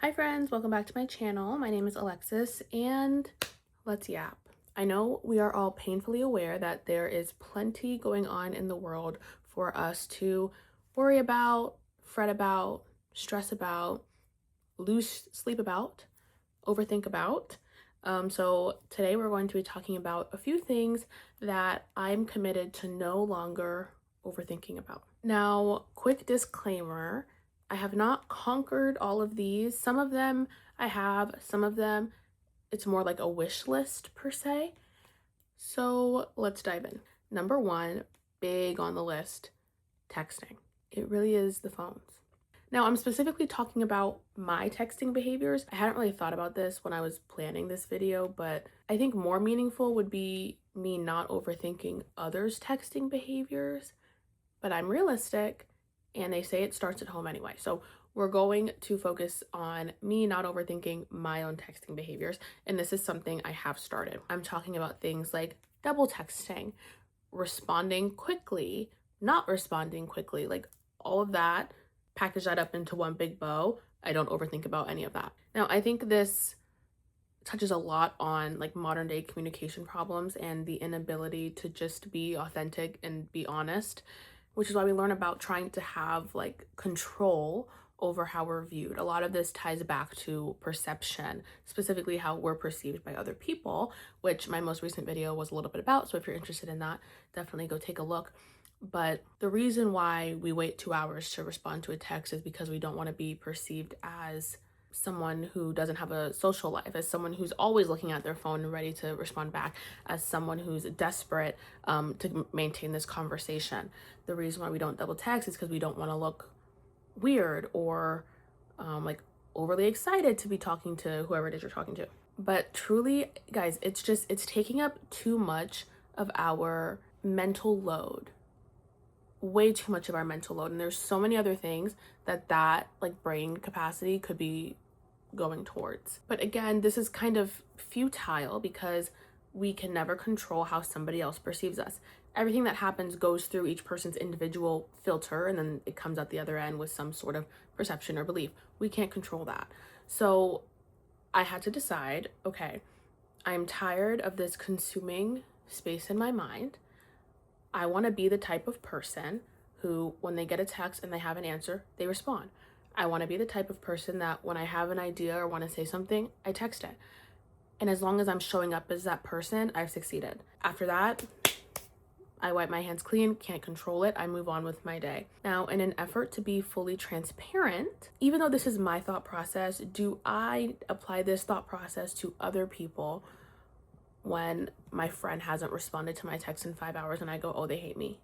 Hi friends, welcome back to my channel. My name is Alexis and let's yap. I know we are all painfully aware that there is plenty going on in the world for us to worry about, fret about, stress about, lose sleep about, overthink about. So today we're going to be talking about a few things that I'm committed to no longer overthinking about. Now, quick disclaimer, I have not conquered all of these. Some of them I have, some of them it's more like a wish list per se. So let's dive in. Number one, big on the list, texting. It really is the phones. Now, I'm specifically talking about my texting behaviors. I hadn't really thought about this when I was planning this video, but I think more meaningful would be me not overthinking others' texting behaviors. But I'm realistic, and they say it starts at home anyway. So we're going to focus on me not overthinking my own texting behaviors, and this is something I have started. I'm talking about things like double texting, responding quickly, not responding quickly, like all of that, package that up into one big bow. I don't overthink about any of that. Now, I think this touches a lot on like modern day communication problems and the inability to just be authentic and be honest, which is why we learn about trying to have like control over how we're viewed. A lot of this ties back to perception, specifically how we're perceived by other people, which my most recent video was a little bit about. So if you're interested in that, definitely go take a look. But the reason why we wait 2 hours to respond to a text is because we don't want to be perceived as someone who doesn't have a social life, as someone who's always looking at their phone and ready to respond back, as someone who's desperate to maintain this conversation. The reason why we don't double text is because we don't want to look weird or like overly excited to be talking to whoever it is you're talking to. But truly, guys, it's taking up too much of our mental load, way too much of our mental load. And there's so many other things that like brain capacity could be going towards. But again, this is kind of futile because we can never control how somebody else perceives us. Everything that happens goes through each person's individual filter, and then it comes out the other end with some sort of perception or belief. We can't control that. So I had to decide, okay, I'm tired of this consuming space in my mind. I want to be the type of person who, when they get a text and they have an answer, they respond. I want to be the type of person that when I have an idea or want to say something, I text it. And as long as I'm showing up as that person, I've succeeded. After that, I wipe my hands clean, can't control it, I move on with my day. Now, in an effort to be fully transparent, even though this is my thought process, do I apply this thought process to other people when my friend hasn't responded to my text in 5 hours and I go, oh, they hate me?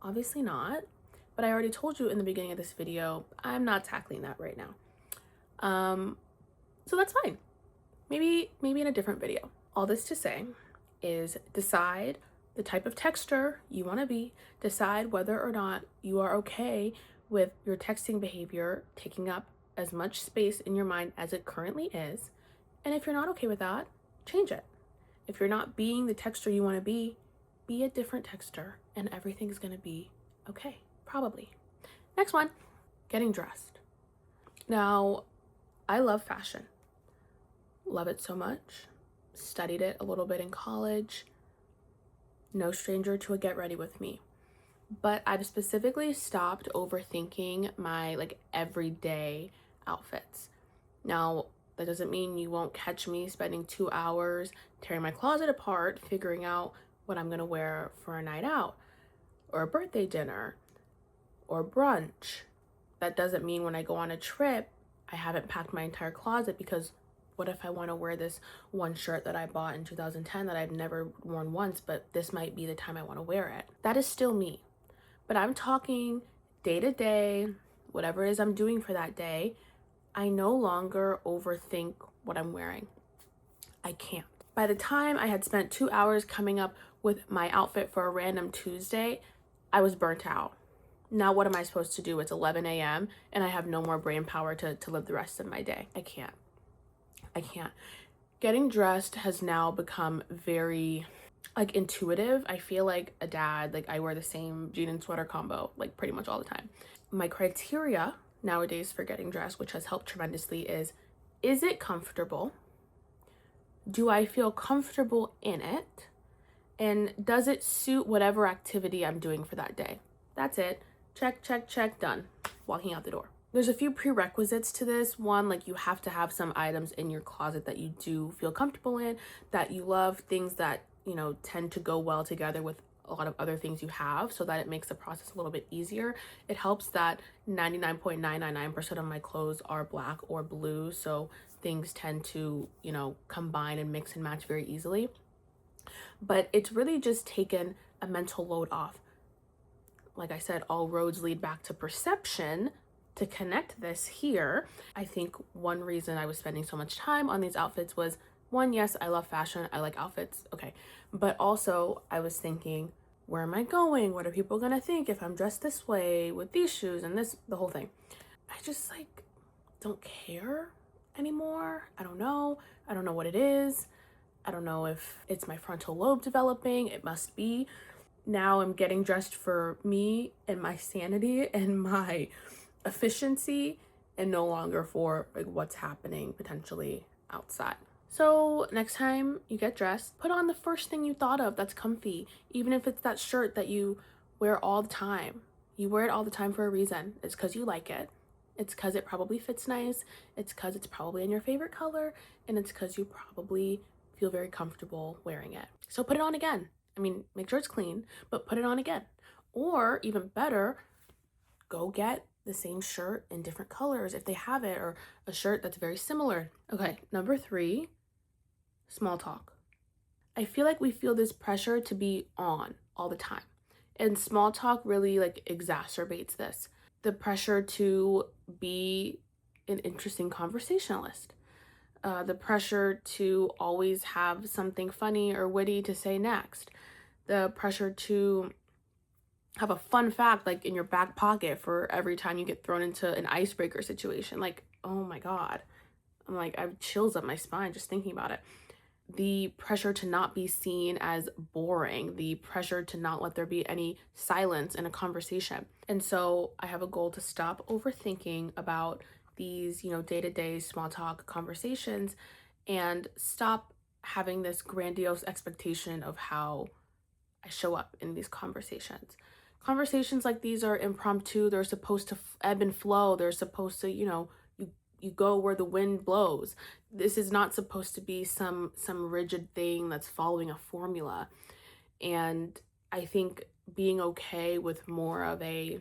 Obviously not. But I already told you in the beginning of this video, I'm not tackling that right now. So that's fine. Maybe in a different video. All this to say is decide the type of texter you want to be. Decide whether or not you are okay with your texting behavior taking up as much space in your mind as it currently is. And if you're not okay with that, change it. If you're not being the texter you want to be a different texter and everything's going to be okay. Probably. Next one, getting dressed. Now, I love fashion. Love it so much. Studied it a little bit in college. No stranger to a get ready with me. But I've specifically stopped overthinking my like everyday outfits. Now, that doesn't mean you won't catch me spending 2 hours tearing my closet apart, figuring out what I'm gonna wear for a night out or a birthday dinner or brunch. That doesn't mean when I go on a trip, I haven't packed my entire closet, because what if I want to wear this one shirt that I bought in 2010 that I've never worn once, but this might be the time I want to wear it? That is still me. But I'm talking day to day, whatever it is I'm doing for that day, I no longer overthink what I'm wearing. I can't. By the time I had spent 2 hours coming up with my outfit for a random Tuesday, I was burnt out. Now what am I supposed to do? It's 11 a.m. and I have no more brain power to live the rest of my day. I can't. Getting dressed has now become very like intuitive. I feel like a dad. Like I wear the same jean and sweater combo like pretty much all the time. My criteria nowadays for getting dressed, which has helped tremendously, is it comfortable? Do I feel comfortable in it? And does it suit whatever activity I'm doing for that day? That's it. Check, check, check, done. Walking out the door. There's a few prerequisites to this. One, like you have to have some items in your closet that you do feel comfortable in, that you love, things that, you know, tend to go well together with a lot of other things you have, so that it makes the process a little bit easier. It helps that 99.999% of my clothes are black or blue, so things tend to, you know, combine and mix and match very easily. But it's really just taken a mental load off. Like I said, all roads lead back to perception. To connect this here, I think one reason I was spending so much time on these outfits was, one, yes, I love fashion, I like outfits, okay, but also I was thinking, where am I going? What are people gonna think if I'm dressed this way with these shoes and this, the whole thing? I just like don't care anymore. I don't know what it is. I don't know if it's my frontal lobe developing. It must be. Now I'm getting dressed for me and my sanity and my efficiency, and no longer for like what's happening potentially outside. So next time you get dressed, put on the first thing you thought of that's comfy, even if it's that shirt that you wear all the time. You wear it all the time for a reason. It's because you like it. It's because it probably fits nice. It's because it's probably in your favorite color, and it's because you probably feel very comfortable wearing it. So put it on again. I mean, make sure it's clean, but put it on again. Or even better, go get the same shirt in different colors if they have it, or a shirt that's very similar. Okay, number 3, small talk. I feel like we feel this pressure to be on all the time. And small talk really like exacerbates this. The pressure to be an interesting conversationalist. The pressure to always have something funny or witty to say next. The pressure to have a fun fact like in your back pocket for every time you get thrown into an icebreaker situation. Like, oh my God. I'm like, I have chills up my spine just thinking about it. The pressure to not be seen as boring, the pressure to not let there be any silence in a conversation. And so I have a goal to stop overthinking about these, you know, day-to-day small talk conversations, and stop having this grandiose expectation of how I show up in these conversations. Conversations like these are impromptu. They're supposed to ebb and flow. They're supposed to, you know, you go where the wind blows. This is not supposed to be some rigid thing that's following a formula. And I think being okay with more of a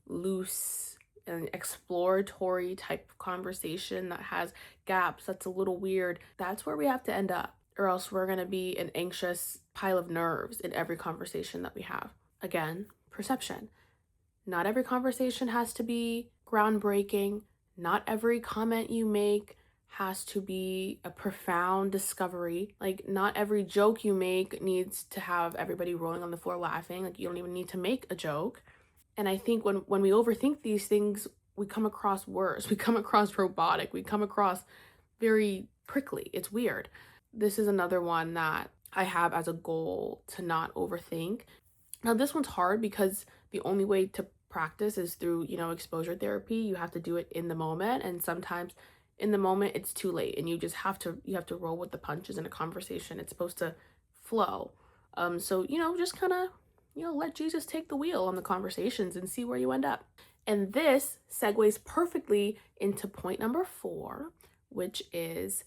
loose and exploratory type of conversation that has gaps, that's a little weird, that's where we have to end up, or else we're going to be an anxious pile of nerves in every conversation that we have. Again, perception. Not every conversation has to be groundbreaking. Not every comment you make has to be a profound discovery. Like, not every joke you make needs to have everybody rolling on the floor laughing. Like, you don't even need to make a joke. And I think when we overthink these things, we come across worse. We come across robotic. We come across very prickly. It's weird. This is another one that I have as a goal to not overthink. Now, this one's hard because the only way to practice is through, you know, exposure therapy. You have to do it in the moment, and sometimes in the moment it's too late, and you have to roll with the punches in a conversation. It's supposed to flow. So, you know, just kind of, you know, let Jesus take the wheel on the conversations and see where you end up. And this segues perfectly into point number 4, which is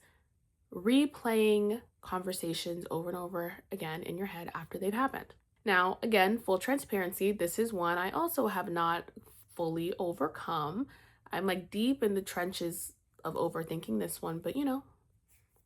replaying conversations over and over again in your head after they've happened. Now, again, full transparency, this is one I also have not fully overcome. I'm like deep in the trenches of overthinking this one, but you know,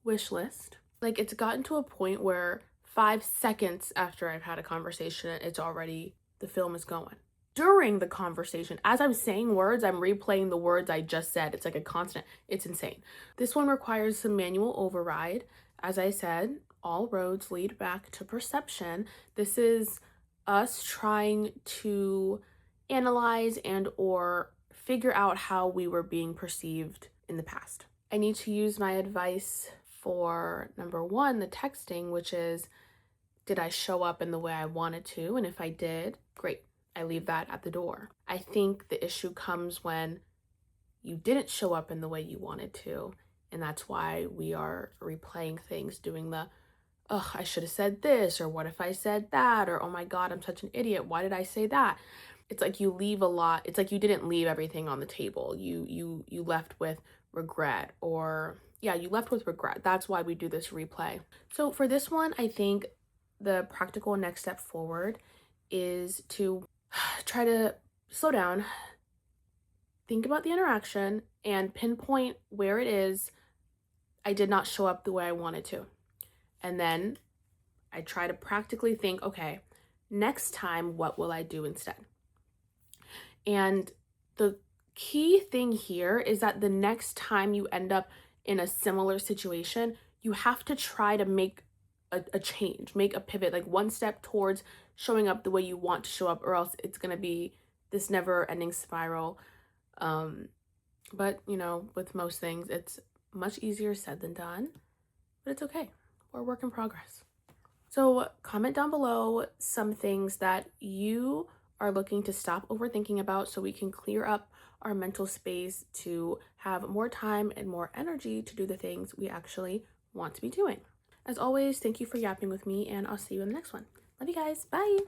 wish list. Like, it's gotten to a point where 5 seconds after I've had a conversation, it's already, the film is going. During the conversation, as I'm saying words, I'm replaying the words I just said. It's like a constant, it's insane. This one requires some manual override. As I said, all roads lead back to perception. This is us trying to analyze and or figure out how we were being perceived in the past. I need to use my advice for number 1, the texting, which is, did I show up in the way I wanted to? And if I did, great. I leave that at the door. I think the issue comes when you didn't show up in the way you wanted to. And that's why we are replaying things, doing the, oh, I should have said this, or what if I said that, or oh my God, I'm such an idiot. Why did I say that? It's like you leave a lot. It's like you didn't leave everything on the table. You left with regret, or yeah, you left with regret. That's why we do this replay. So for this one, I think the practical next step forward is to try to slow down, think about the interaction, and pinpoint where it is I did not show up the way I wanted to. And then I try to practically think, okay, next time, what will I do instead? And the key thing here is that the next time you end up in a similar situation, you have to try to make a change, make a pivot, like one step towards showing up the way you want to show up, or else it's going to be this never ending spiral. But you know, with most things, it's much easier said than done, but it's okay. We're a work in progress. So comment down below some things that you are looking to stop overthinking about so we can clear up our mental space to have more time and more energy to do the things we actually want to be doing. As always, thank you for yapping with me, and I'll see you in the next one. Love you guys. Bye.